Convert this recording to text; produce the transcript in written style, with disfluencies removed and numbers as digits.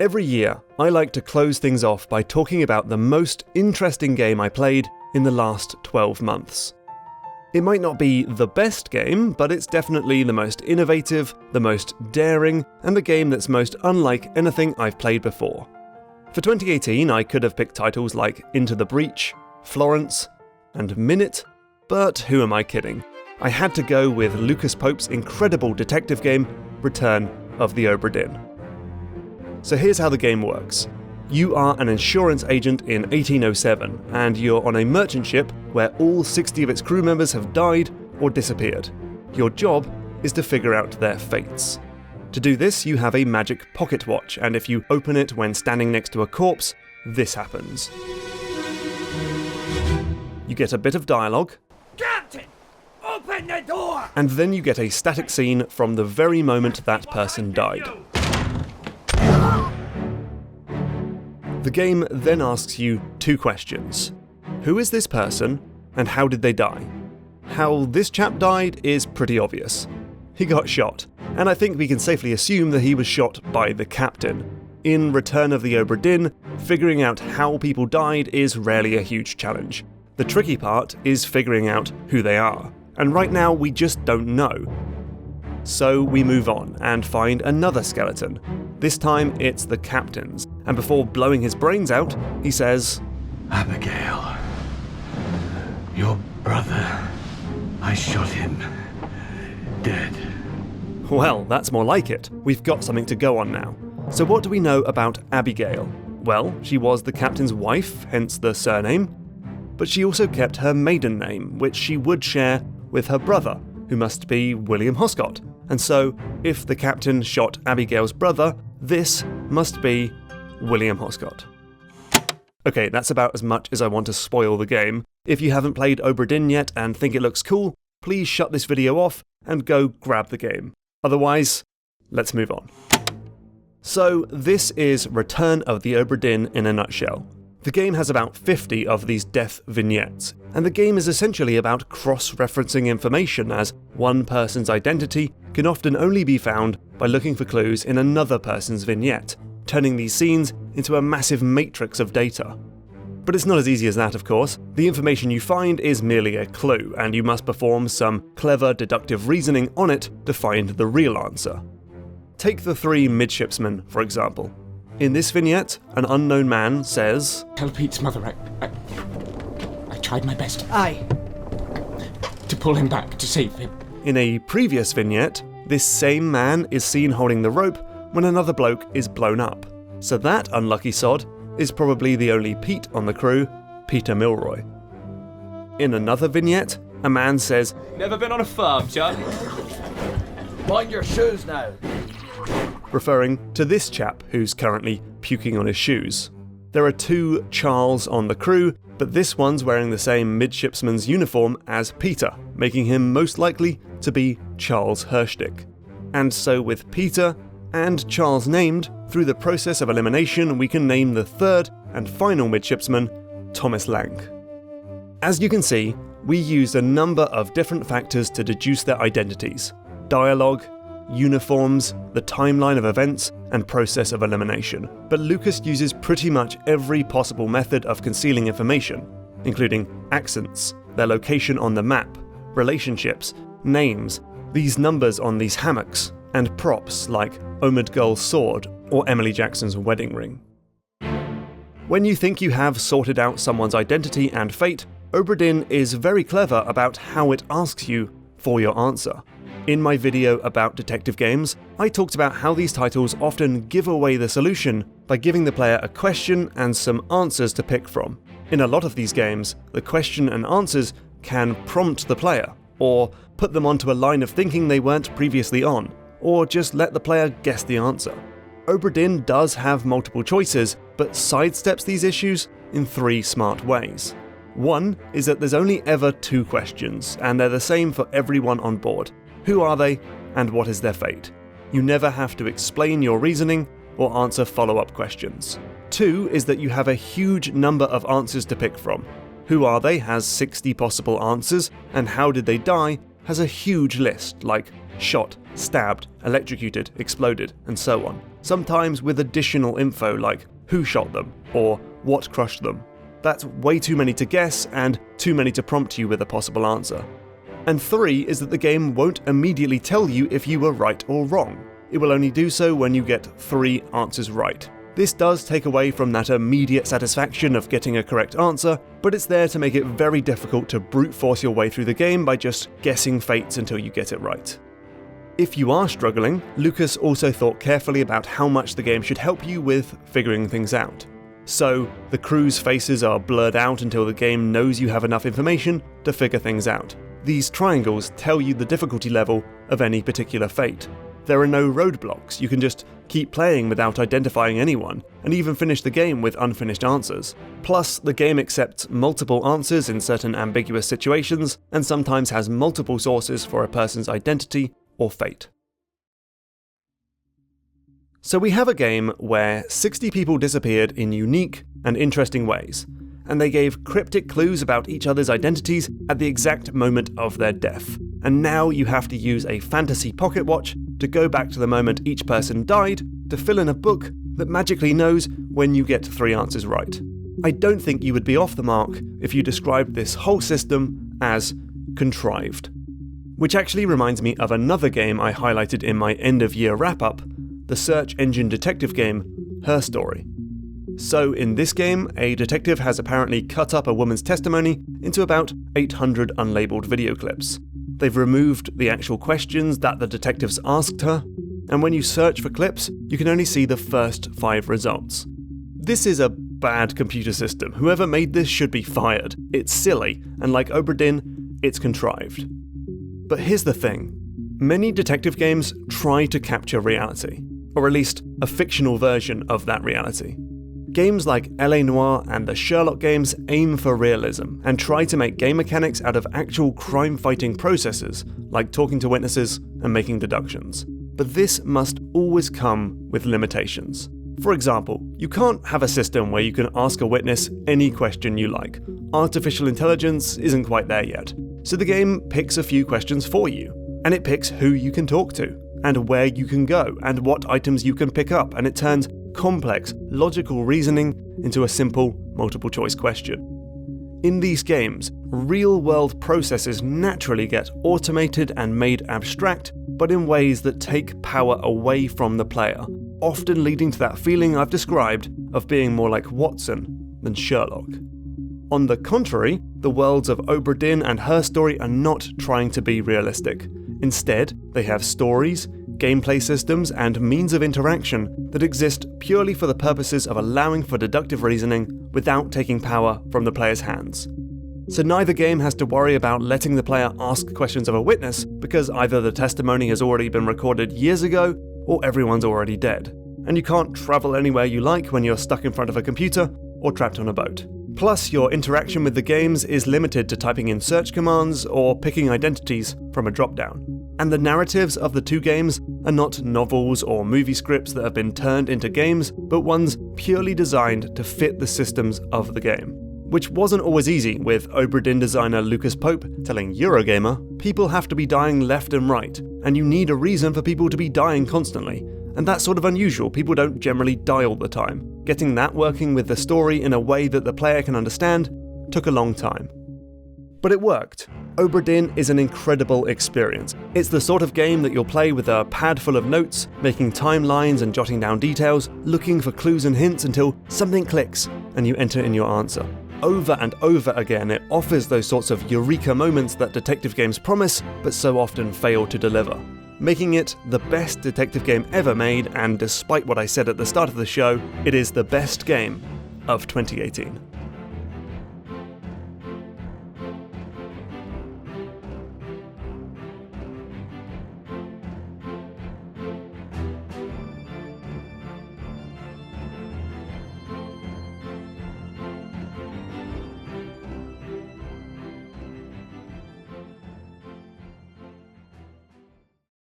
Every year, I like to close things off by talking about the most interesting game I played in the last 12 months. It might not be the best game, but it's definitely the most innovative, the most daring, and the game that's most unlike anything I've played before. For 2018, I could have picked titles like Into the Breach, Florence, and Minit, but who am I kidding? I had to go with Lucas Pope's incredible detective game, Return of the Obra Dinn. So here's how the game works. You are an insurance agent in 1807, and you're on a merchant ship where all 60 of its crew members have died or disappeared. Your job is to figure out their fates. To do this, you have a magic pocket watch, and if you open it when standing next to a corpse, this happens. You get a bit of dialogue. Captain! Open the door! And then you get a static scene from the very moment that person died. The game then asks you two questions. Who is this person, and how did they die? How this chap died is pretty obvious. He got shot, and I think we can safely assume that he was shot by the captain. In Return of the Obra Dinn, figuring out how people died is rarely a huge challenge. The tricky part is figuring out who they are, and right now we just don't know. So we move on and find another skeleton. This time it's the captain's, and before blowing his brains out, he says, Abigail, your brother, I shot him. Dead. Well, that's more like it. We've got something to go on now. So what do we know about Abigail? Well, she was the captain's wife, hence the surname, but she also kept her maiden name, which she would share with her brother, who must be William Hoscott. And so, if the captain shot Abigail's brother, this must be William Hoscott. Okay, that's about as much as I want to spoil the game. If you haven't played Obra Dinn yet and think it looks cool, please shut this video off and go grab the game. Otherwise, let's move on. So, this is Return of the Obra Dinn in a nutshell. The game has about 50 of these death vignettes, and the game is essentially about cross-referencing information, as one person's identity can often only be found by looking for clues in another person's vignette, turning these scenes into a massive matrix of data. But it's not as easy as that, of course. The information you find is merely a clue, and you must perform some clever deductive reasoning on it to find the real answer. Take the three midshipsmen, for example. In this vignette, an unknown man says, Tell Pete's mother I tried my best. Aye. To pull him back, to save him. In a previous vignette, this same man is seen holding the rope when another bloke is blown up. So that unlucky sod is probably the only Pete on the crew, Peter Milroy. In another vignette, a man says, Never been on a farm, Chuck? Mind your shoes now. referring to this chap who's currently puking on his shoes. There are two Charles on the crew, but this one's wearing the same midshipsman's uniform as Peter, making him most likely to be Charles Hirschdick. And so with Peter and Charles named, through the process of elimination we can name the third and final midshipsman, Thomas Lank. As you can see, we used a number of different factors to deduce their identities: dialogue, uniforms, the timeline of events, and process of elimination. But Lucas uses pretty much every possible method of concealing information, including accents, their location on the map, relationships, names, these numbers on these hammocks, and props like Omid Gull's sword or Emily Jackson's wedding ring. When you think you have sorted out someone's identity and fate, Obra Dinn is very clever about how it asks you for your answer. In my video about detective games, I talked about how these titles often give away the solution by giving the player a question and some answers to pick from. In a lot of these games, the question and answers can prompt the player, or put them onto a line of thinking they weren't previously on, or just let the player guess the answer. Obra Dinn does have multiple choices, but sidesteps these issues in three smart ways. One is that there's only ever two questions, and they're the same for everyone on board. Who are they, and what is their fate? You never have to explain your reasoning or answer follow-up questions. Two is that you have a huge number of answers to pick from. Who are they has 60 possible answers, and how did they die has a huge list, like shot, stabbed, electrocuted, exploded, and so on. sometimes with additional info like who shot them or what crushed them. That's way too many to guess and too many to prompt you with a possible answer. And 3 is that the game won't immediately tell you if you were right or wrong. It will only do so when you get 3 answers right. This does take away from that immediate satisfaction of getting a correct answer, but it's there to make it very difficult to brute force your way through the game by just guessing fates until you get it right. If you are struggling, Lucas also thought carefully about how much the game should help you with figuring things out. So, the crew's faces are blurred out until the game knows you have enough information to figure things out. These triangles tell you the difficulty level of any particular fate. There are no roadblocks, you can just keep playing without identifying anyone, and even finish the game with unfinished answers. Plus, the game accepts multiple answers in certain ambiguous situations, and sometimes has multiple sources for a person's identity or fate. So we have a game where 60 people disappeared in unique and interesting ways, and they gave cryptic clues about each other's identities at the exact moment of their death. And now you have to use a fantasy pocket watch to go back to the moment each person died to fill in a book that magically knows when you get 3 answers right. I don't think you would be off the mark if you described this whole system as contrived. Which actually reminds me of another game I highlighted in my end-of-year wrap-up, the search engine detective game, Her Story. So in this game, a detective has apparently cut up a woman's testimony into about 800 unlabeled video clips. They've removed the actual questions that the detectives asked her, and when you search for clips, you can only see the first 5 results. This is a bad computer system. Whoever made this should be fired. It's silly, and like Obra Dinn, it's contrived. But here's the thing. Many detective games try to capture reality, or at least a fictional version of that reality. Games like LA Noire and the Sherlock games aim for realism and try to make game mechanics out of actual crime-fighting processes, like talking to witnesses and making deductions. But this must always come with limitations. For example, you can't have a system where you can ask a witness any question you like. Artificial intelligence isn't quite there yet. So the game picks a few questions for you, and it picks who you can talk to, and where you can go, and what items you can pick up, and it turns complex, logical reasoning into a simple, multiple-choice question. In these games, real-world processes naturally get automated and made abstract, but in ways that take power away from the player, often leading to that feeling I've described of being more like Watson than Sherlock. On the contrary, the worlds of Obra Dinn and Her Story are not trying to be realistic. Instead, they have stories, gameplay systems, and means of interaction that exist purely for the purposes of allowing for deductive reasoning without taking power from the player's hands. So neither game has to worry about letting the player ask questions of a witness because either the testimony has already been recorded years ago or everyone's already dead. And you can't travel anywhere you like when you're stuck in front of a computer or trapped on a boat. Plus, your interaction with the games is limited to typing in search commands or picking identities from a drop-down. And the narratives of the 2 games are not novels or movie scripts that have been turned into games, but ones purely designed to fit the systems of the game. Which wasn't always easy, with Obra Dinn designer Lucas Pope telling Eurogamer, people have to be dying left and right, and you need a reason for people to be dying constantly. And that's sort of unusual, people don't generally die all the time. Getting that working with the story in a way that the player can understand took a long time. But it worked. Obra Dinn is an incredible experience. It's the sort of game that you'll play with a pad full of notes, making timelines and jotting down details, looking for clues and hints until something clicks and you enter in your answer. Over and over again, it offers those sorts of eureka moments that detective games promise, but so often fail to deliver, making it the best detective game ever made, and despite what I said at the start of the show, it is the best game of 2018.